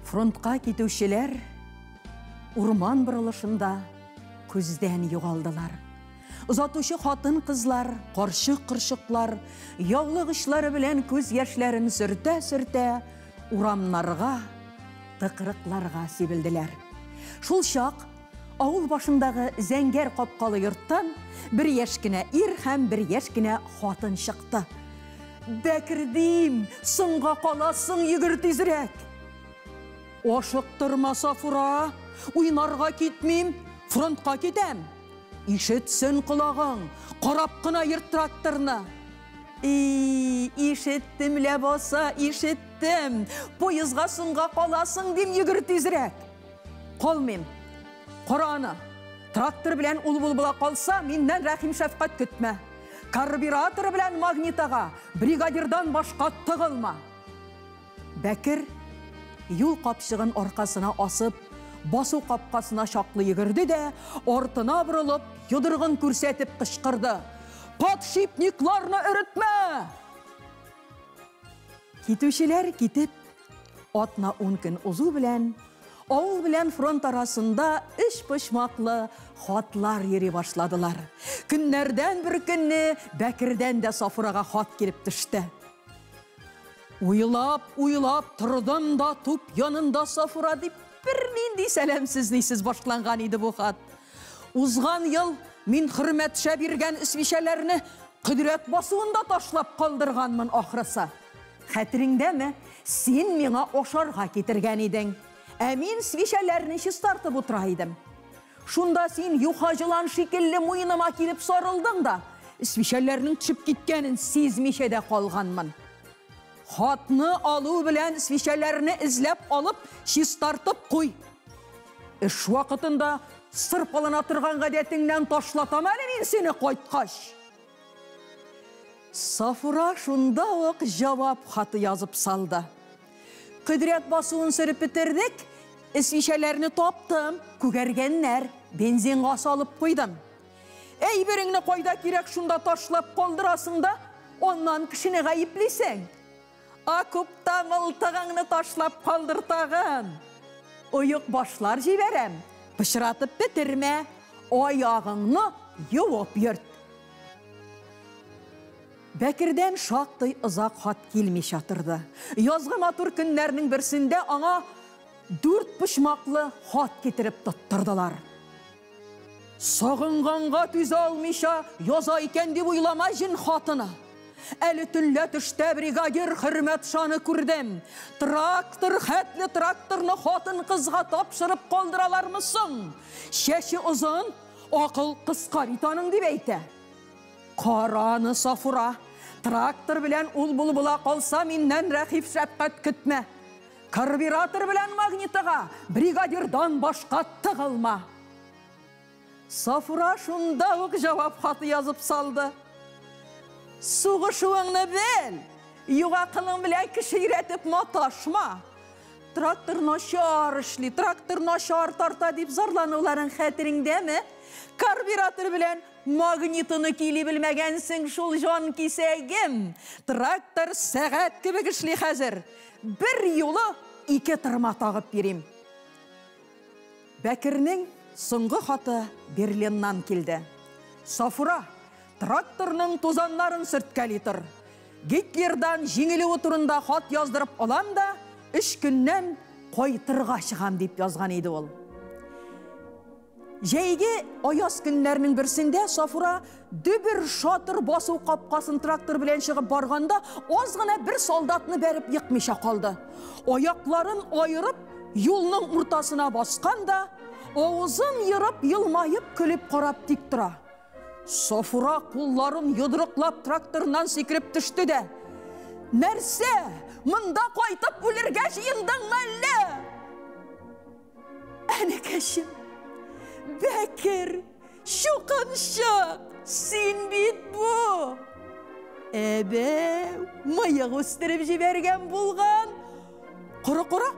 Фронтқа кетушілер урман бұрылышында көзден юғалдылар. Ұзатушы қатын қызлар, қоршық-қыршықлар, яулық ішлары білен көз яшілерін сүрте-сүрте урамнарға, тықырықларға себілділер. Шул шақ, ауыл башындағы зәңгер қопқалы йұрттан бір ешкіне ир һәм бір ешкіне қатын шықты. Бәкірдейм, сыңға қаласың егір тезірек. Ашықтырма Сафура, уйнарға кетмейм, фронтқа кетем. Ишетсін құлағың, қарап қына ерт тракторны. Ишеттім лә боса, ишеттім. Пойызға сыңға қаласың дем егір тезірек. Қолмем, Құраны, трактор білән ұл-бұл-бұла қалса, меннен рәхим шәфқат күтмә. Карбюратор білән магнитаға, бригадирдан башқа тығылма. Бәкір, юл қапшығын орқасына асып, басу қапқасына шақлы егірді де, ортына бұрылып, юдырғын көрсетіп қышқырды. Подшипникларны үрітмә! Кетушілер кетіп, отна 10 күн ұзу білән, ауыл білән фронт арасында үш пышмақлы хатлар ери башладылар. Күннерден бір күнні Бәкірден де Сафураға хат келіп түшті. Уйлап тұрдым да туп янында Сафура деп бір нендей сәлемсіз башланған еді бұл хат. Узған ел мен хүрметше берген үсвишелеріні құдірет басуында ташлап қалдырғанмын ақырысы. Хәтеріңде ме, сен меңа ошарға кетірген едің. Әмин свишелеріні шыстартып отырайдым. Шунда сен юха жылан шекелі мойыныма келіп сарылдың да, свишелерінің түшіп кеткенін сезмеше де қалғанмын. Хатны алу білән свишелеріні ізлеп алып, шыстартып қой. Үш вақытында сырпалына тұрған ғадетіңнен ташлатам әлі мен сені қойтқаш. Сафура шунда оқ жауап хаты yazып салды. Құдірет басуын сүріп бітірдік, свишелеріні топтым, күгергеннер, бензин ғасы алып қойдым. Әй біріңні қойда керек шунда ташлап қолдырасың да, оннан кішіне ғайыплесің. Акупта мылтығыңны ташлап қалдыртағын. Ойық башлар жіберем, пышыратып бітірме, аяғыңны юып ерт. Бәкірден шақтай ұзақ хат келмей шатырды. Язғы матур күнлерінің бірсінде аңа 4 пышмақлы хат кетіріп тұттырдылар. Сағынғанға түзі алмиша яза екен деп уйлама жын хатыны. Әлі түлі түшті бригадир хүрмет шаны көрдім. Трактор, хәтлі тракторны хатын қызға тапшырып қолдыралар мұсың? Шеші ұзын, ақыл қысқа битаның деп әйті. Қараны Сафура, трактор білән ұл-бұл-бұла қалса меннен рәхиф шәпқат күтмә. Карбюратор білән магнитыға бригадирдан башқа тығылма. Сафура шунда оқ жауап хаты yazып салды. Суғышуыңны біл, юға қылың білән кіші үйретіп маташма. Трактор нашар ішли, трактор нашар тарта деп зарлануларын хәтеріңде ме? Карбюратор білән магнитыны келі білмәгенсің шул жан кисәгім. Трактор сәғәт кебек ішли хәзір. Бір юлы 2 тырма тағып берем. Бәкірнің соңғы хаты Берлиннан келді. Сафура, тракторның тозанларын сүрткәлі тұр. Гитлердан жеңілі отырында хат яздырып алам да, 3 күннен қойтырға шығам деп yazған еді ол. Жәйге аяз күнлерінің бірсінде Сафура дөбір шатыр басу қапқасын трактор білен шығып барғанда, озғына бір солдатны бәріп еқмеша қалды. Аяқларын айырып, юлның ұртасына басқанда, ауызын еріп, елмайып, күліп қарап тек тұра. Сафура қолларын юдырықлап тракторынан секіріп түшті де. Нәрсе, мұнда қайтып өлерге жиындың мәлі? Әне кәшім. Бәкір, шуқаншақ, сен бет бұ. Әбе, маяқ өстіріп жіберген болған. Құра-құра,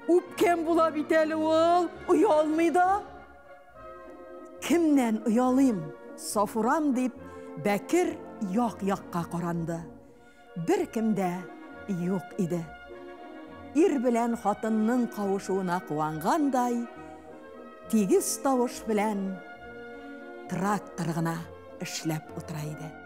өпкен бұла бітәлі ол, ұялмайды. Кімнен ұялым? Сафурам деп, Бәкір яқ-яққа қаранды. Бір кімде жоқ еді. ир белән хатынның кавышуына куангандай, тигез тавыш белән трактор гына эшләп утыра иде.